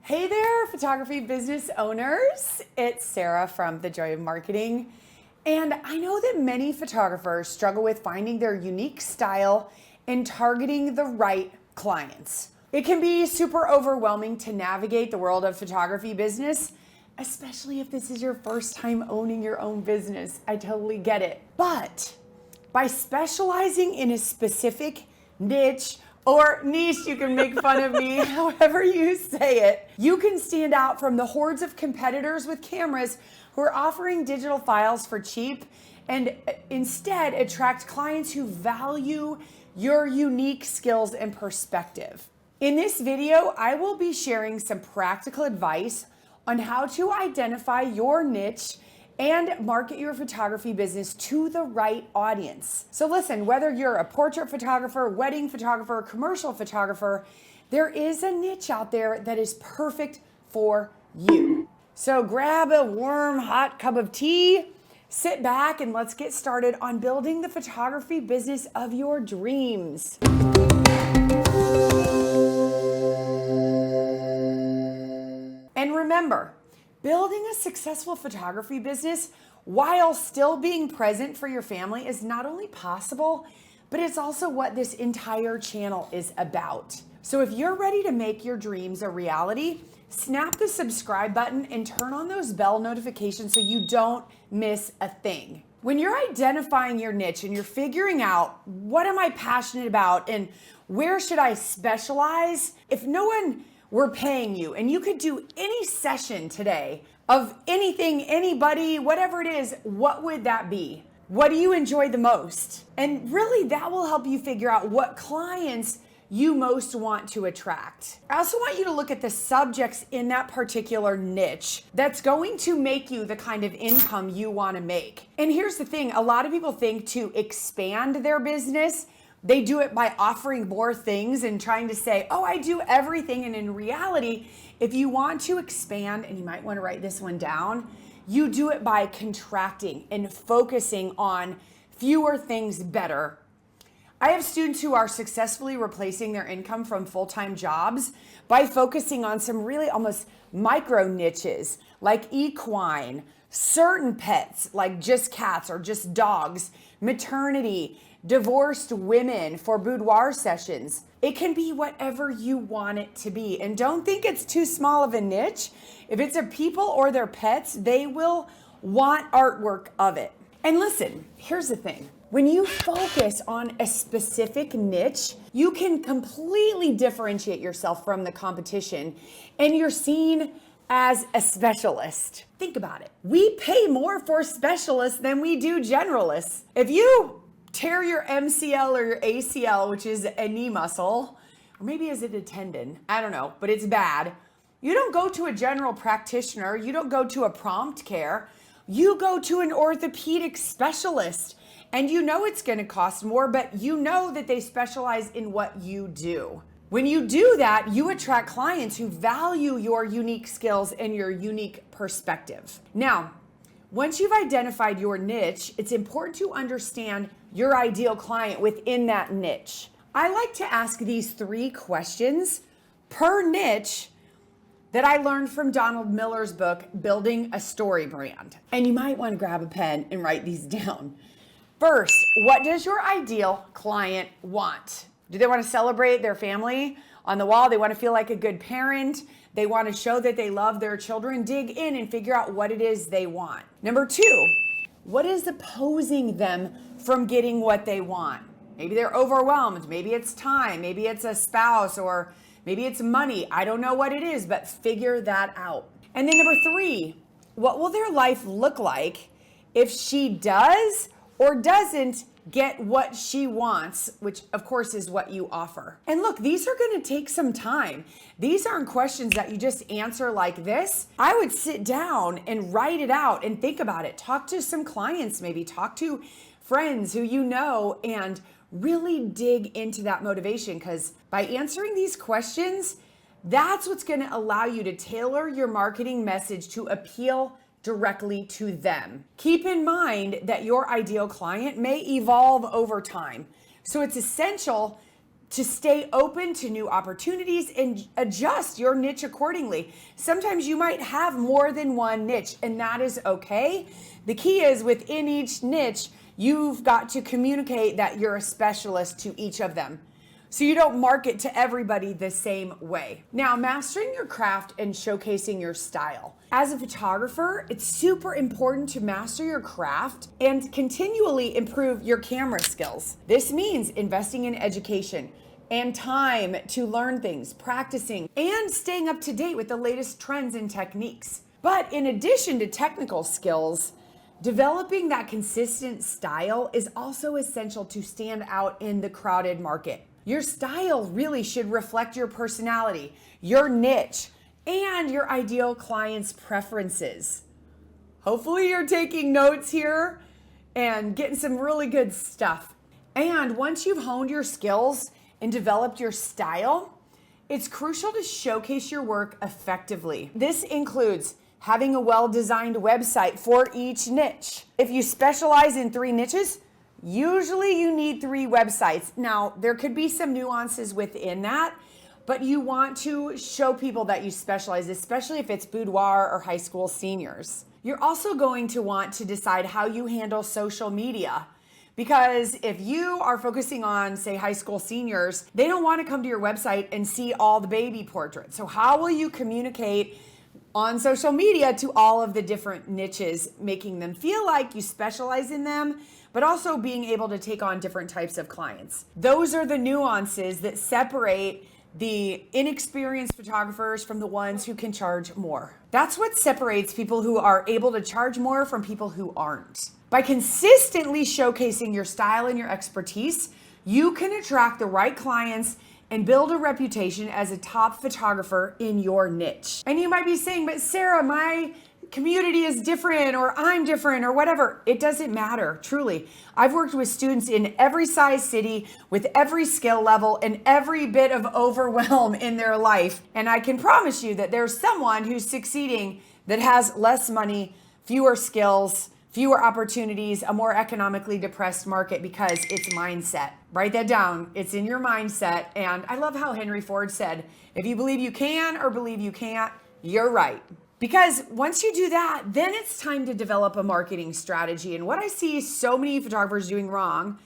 Hey there, photography business owners. It's Sarah from The Joy of Marketing. And I know that many photographers struggle with finding their unique style and targeting the right clients. It can be super overwhelming to navigate the world of photography business, especially if this is your first time owning your own business. I totally get it. But by specializing in a specific niche, or niche, you can make fun of me, however you say it, you can stand out from the hordes of competitors with cameras who are offering digital files for cheap and instead attract clients who value your unique skills and perspective. In this video, I will be sharing some practical advice on how to identify your niche and market your photography business to the right audience. So listen, whether you're a portrait photographer, wedding photographer, commercial photographer, there is a niche out there that is perfect for you. So grab a warm, hot cup of tea, sit back, and let's get started on building the photography business of your dreams. And remember, building a successful photography business while still being present for your family is not only possible, but it's also what this entire channel is about. So if you're ready to make your dreams a reality, snap the subscribe button and turn on those bell notifications so you don't miss a thing. When you're identifying your niche and you're figuring out what am I passionate about and where should I specialize, if no one were paying you and you could do any session today of anything, anybody, whatever it is, what would that be? What do you enjoy the most? And really that will help you figure out what clients you most want to attract. I also want you to look at the subjects in that particular niche that's going to make you the kind of income you want to make. And here's the thing, a lot of people think to expand their business, they do it by offering more things and trying to say, oh, I do everything. And in reality, if you want to expand, and you might want to write this one down, you do it by contracting and focusing on fewer things better. I have students who are successfully replacing their income from full-time jobs by focusing on some really almost micro niches like equine, certain pets like just cats or just dogs, maternity, divorced women for boudoir sessions. It can be whatever you want it to be. And don't think it's too small of a niche. If it's a people or their pets, they will want artwork of it. And listen, here's the thing. When you focus on a specific niche, you can completely differentiate yourself from the competition and you're seen as a specialist. Think about it. We pay more for specialists than we do generalists. If you tear your MCL or your ACL, which is a knee muscle, or maybe is it a tendon? I don't know, but it's bad. You don't go to a general practitioner. You don't go to a prompt care. You go to an orthopedic specialist. And you know it's going to cost more, but you know that they specialize in what you do. When you do that, you attract clients who value your unique skills and your unique perspective. Now, once you've identified your niche, it's important to understand your ideal client within that niche. I like to ask these 3 questions per niche that I learned from Donald Miller's book, Building a Story Brand. And you might want to grab a pen and write these down. First, what does your ideal client want? Do they want to celebrate their family on the wall? They want to feel like a good parent. They want to show that they love their children. Dig in and figure out what it is they want. Number 2, what is opposing them from getting what they want? Maybe they're overwhelmed. Maybe it's time. Maybe it's a spouse, or maybe it's money. I don't know what it is, but figure that out. And then number 3, what will their life look like if she does or doesn't get what she wants, which of course is what you offer? And look, these are going to take some time. These aren't questions that you just answer like this. I would sit down and write it out and think about it. Talk to some clients, maybe talk to friends who you know, and really dig into that motivation, because by answering these questions, that's what's going to allow you to tailor your marketing message to appeal directly to them. Keep in mind that your ideal client may evolve over time. So it's essential to stay open to new opportunities and adjust your niche accordingly. Sometimes you might have more than one niche, and that is okay. The key is within each niche, you've got to communicate that you're a specialist to each of them, so you don't market to everybody the same way. Now, mastering your craft and showcasing your style. As a photographer, it's super important to master your craft and continually improve your camera skills. This means investing in education and time to learn things, practicing, and staying up to date with the latest trends and techniques. But in addition to technical skills, developing that consistent style is also essential to stand out in the crowded market. Your style really should reflect your personality, your niche, and your ideal client's preferences. Hopefully you're taking notes here and getting some really good stuff. And once you've honed your skills and developed your style, it's crucial to showcase your work effectively. This includes having a well-designed website for each niche. If you specialize in 3 niches, usually you need 3 websites. Now, there could be some nuances within that, but you want to show people that you specialize, especially if it's boudoir or high school seniors. You're also going to want to decide how you handle social media, because if you are focusing on, say, high school seniors, they don't want to come to your website and see all the baby portraits. So how will you communicate on social media to all of the different niches, making them feel like you specialize in them, but also being able to take on different types of clients? Those are the nuances that separate the inexperienced photographers from the ones who can charge more. That's what separates people who are able to charge more from people who aren't. By consistently showcasing your style and your expertise, you can attract the right clients and build a reputation as a top photographer in your niche. And you might be saying, but Sarah, my community is different, or I'm different, or whatever. It doesn't matter, truly. I've worked with students in every size city with every skill level and every bit of overwhelm in their life. And I can promise you that there's someone who's succeeding that has less money, fewer skills, fewer opportunities, a more economically depressed market, because it's mindset. Write that down. It's in your mindset. And I love how Henry Ford said, if you believe you can or believe you can't, you're right. Because once you do that, then it's time to develop a marketing strategy. And what I see so many photographers doing wrong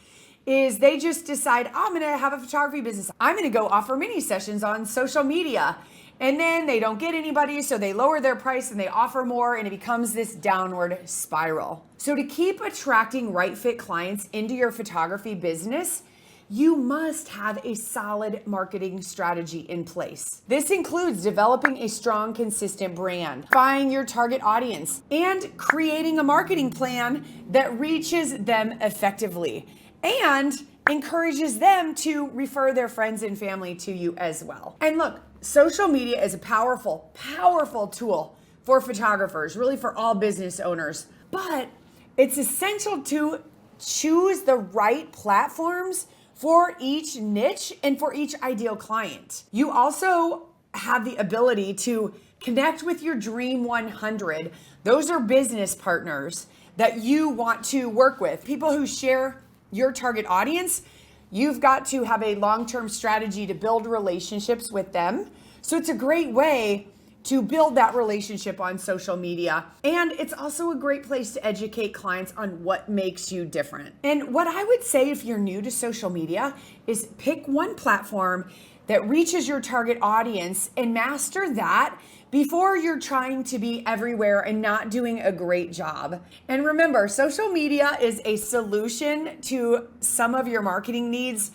is they just decide, oh, I'm going to have a photography business. I'm going to go offer mini sessions on social media. And then they don't get anybody, so they lower their price and they offer more, and it becomes this downward spiral. So to keep attracting right fit clients into your photography business, you must have a solid marketing strategy in place. This includes developing a strong, consistent brand, finding your target audience, and creating a marketing plan that reaches them effectively and encourages them to refer their friends and family to you as well. And look, social media is a powerful, powerful tool for photographers, really for all business owners, but it's essential to choose the right platforms for each niche and for each ideal client. You also have the ability to connect with your Dream 100. Those are business partners that you want to work with, people who share your target audience. You've got to have a long-term strategy to build relationships with them. So it's a great way to build that relationship on social media. And it's also a great place to educate clients on what makes you different. And what I would say if you're new to social media is pick one platform that reaches your target audience and master that before you're trying to be everywhere and not doing a great job. And remember, social media is a solution to some of your marketing needs.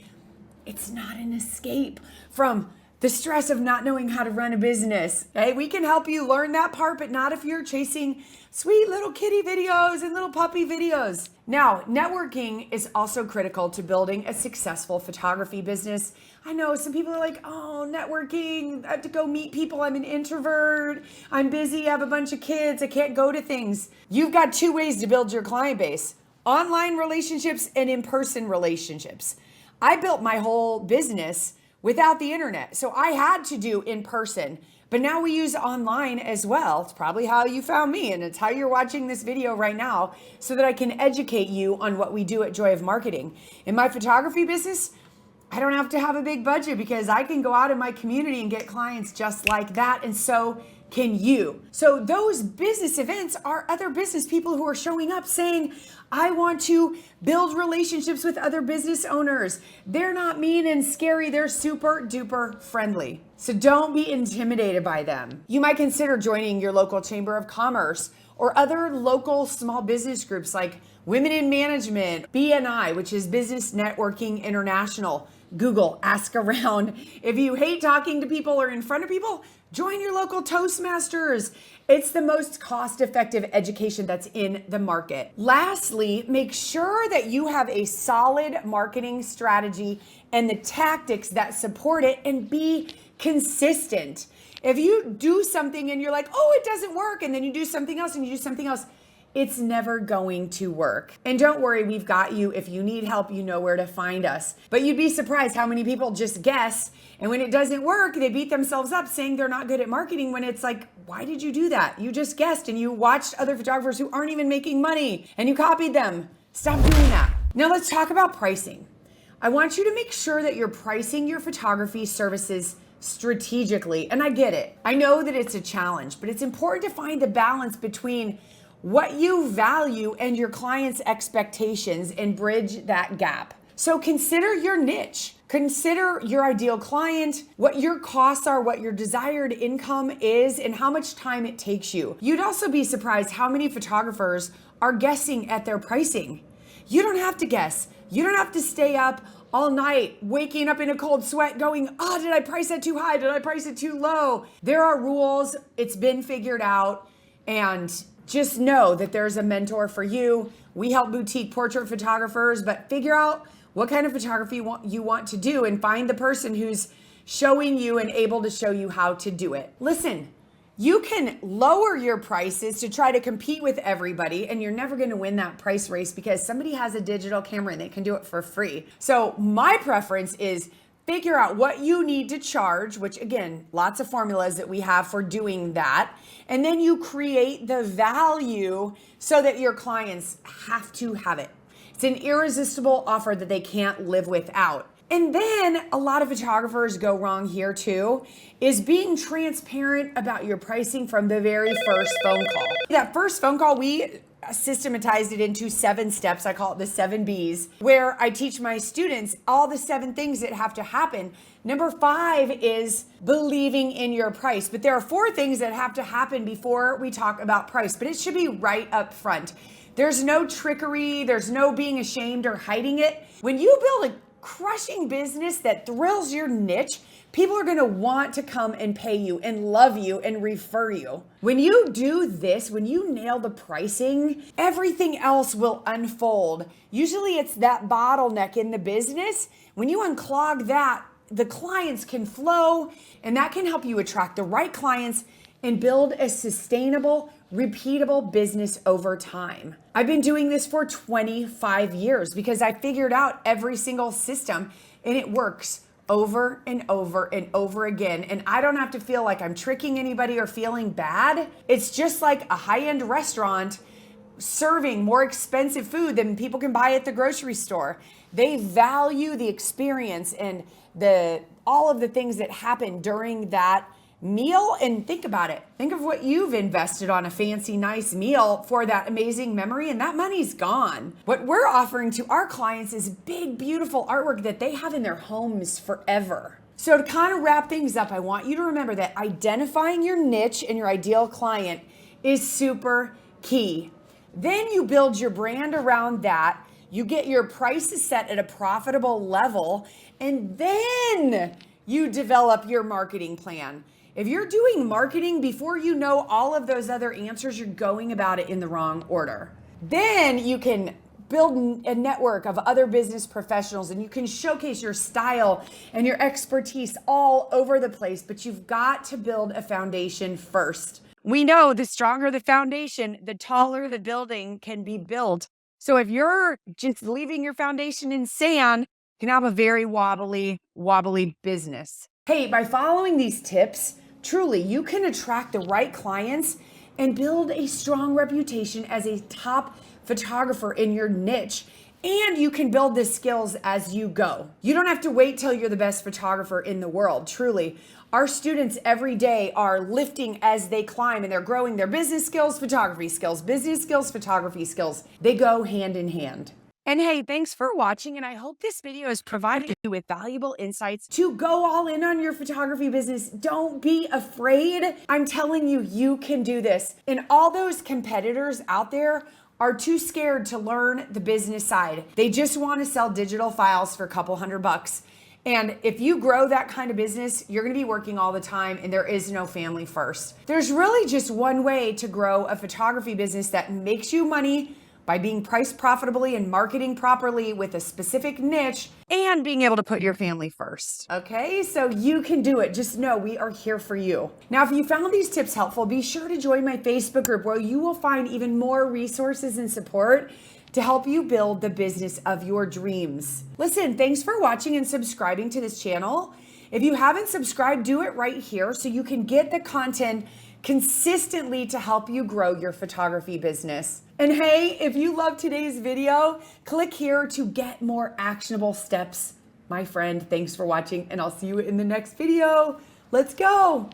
It's not an escape from the stress of not knowing how to run a business. Hey, we can help you learn that part, but not if you're chasing sweet little kitty videos and little puppy videos. Now, networking is also critical to building a successful photography business. I know some people are like, oh, networking, I have to go meet people. I'm an introvert. I'm busy. I have a bunch of kids. I can't go to things. You've got 2 ways to build your client base: online relationships and in-person relationships. I built my whole business without the internet. So I had to do in person, but now we use online as well. It's probably how you found me, and it's how you're watching this video right now, so that I can educate you on what we do at Joy of Marketing. In my photography business, I don't have to have a big budget because I can go out in my community and get clients just like that. And so can you. So those business events are other business people who are showing up saying, I want to build relationships with other business owners. They're not mean and scary. They're super duper friendly. So don't be intimidated by them. You might consider joining your local chamber of commerce or other local small business groups like Women in Management, BNI, which is Business Networking International. Google, ask around. If you hate talking to people or in front of people, join your local Toastmasters. It's the most cost-effective education that's in the market. Lastly, make sure that you have a solid marketing strategy and the tactics that support it, and be consistent. If you do something and you're like, oh, it doesn't work, and then you do something else and you do something else, it's never going to work. And don't worry, we've got you. If you need help, you know where to find us. But you'd be surprised how many people just guess, and when it doesn't work, they beat themselves up saying they're not good at marketing, when it's like, why did you do that? You just guessed and you watched other photographers who aren't even making money and you copied them. Stop doing that. Now let's talk about pricing. I want you to make sure that you're pricing your photography services strategically. And I get it. I know that it's a challenge, but it's important to find the balance between what you value and your clients' expectations and bridge that gap. So consider your niche. Consider your ideal client, what your costs are, what your desired income is, and how much time it takes you. You'd also be surprised how many photographers are guessing at their pricing. You don't have to guess. You don't have to stay up all night, waking up in a cold sweat going, oh, did I price that too high? Did I price it too low? There are rules. It's been figured out. And just know that there's a mentor for you. We help boutique portrait photographers, but figure out what kind of photography you want to do and find the person who's showing you and able to show you how to do it. Listen, you can lower your prices to try to compete with everybody, and you're never going to win that price race because somebody has a digital camera and they can do it for free. So my preference is figure out what you need to charge, which again, lots of formulas that we have for doing that. And then you create the value so that your clients have to have it. It's an irresistible offer that they can't live without. And then a lot of photographers go wrong here too, is being transparent about your pricing from the very first phone call. That first phone call, we systematized it into 7 steps. I call it the 7 B's, where I teach my students all the 7 things that have to happen. Number 5 is believing in your price. But there are 4 things that have to happen before we talk about price, but it should be right up front. There's no trickery. There's no being ashamed or hiding it. When you build a crushing business that thrills your niche, people are going to want to come and pay you and love you and refer you. When you do this, when you nail the pricing, everything else will unfold. Usually it's that bottleneck in the business. When you unclog that, the clients can flow, and that can help you attract the right clients and build a sustainable, repeatable business over time. I've been doing this for 25 years because I figured out every single system, and it works over and over and over again. And I don't have to feel like I'm tricking anybody or feeling bad. It's just like a high-end restaurant serving more expensive food than people can buy at the grocery store. They value the experience and all of the things that happen during that meal. And think about it. Think of what you've invested on a fancy, nice meal for that amazing memory, and that money's gone. What we're offering to our clients is big, beautiful artwork that they have in their homes forever. So to kind of wrap things up, I want you to remember that identifying your niche and your ideal client is super key. Then you build your brand around that. You get your prices set at a profitable level, and then you develop your marketing plan. If you're doing marketing before you know all of those other answers, you're going about it in the wrong order. Then you can build a network of other business professionals, and you can showcase your style and your expertise all over the place, but you've got to build a foundation first. We know the stronger the foundation, the taller the building can be built. So if you're just leaving your foundation in sand, you can have a very wobbly business. Hey, by following these tips, truly, you can attract the right clients and build a strong reputation as a top photographer in your niche. And you can build the skills as you go. You don't have to wait till you're the best photographer in the world, truly. Our students every day are lifting as they climb, and they're growing their business skills, photography skills, business skills, photography skills. They go hand in hand. And hey, thanks for watching, and I hope this video has provided you with valuable insights to go all in on your photography business. Don't be afraid. I'm telling you, you can do this. And all those competitors out there are too scared to learn the business side. They just want to sell digital files for a couple $100. And if you grow that kind of business, you're going to be working all the time, and there is no family first. There's really just one way to grow a photography business that makes you money by being priced profitably and marketing properly with a specific niche and being able to put your family first. Okay, so you can do it. Just know we are here for you. Now, if you found these tips helpful, be sure to join my Facebook group where you will find even more resources and support to help you build the business of your dreams. Listen, thanks for watching and subscribing to this channel. If you haven't subscribed, do it right here so you can get the content consistently to help you grow your photography business. And hey, if you loved today's video, click here to get more actionable steps. My friend, thanks for watching, and I'll see you in the next video. Let's go.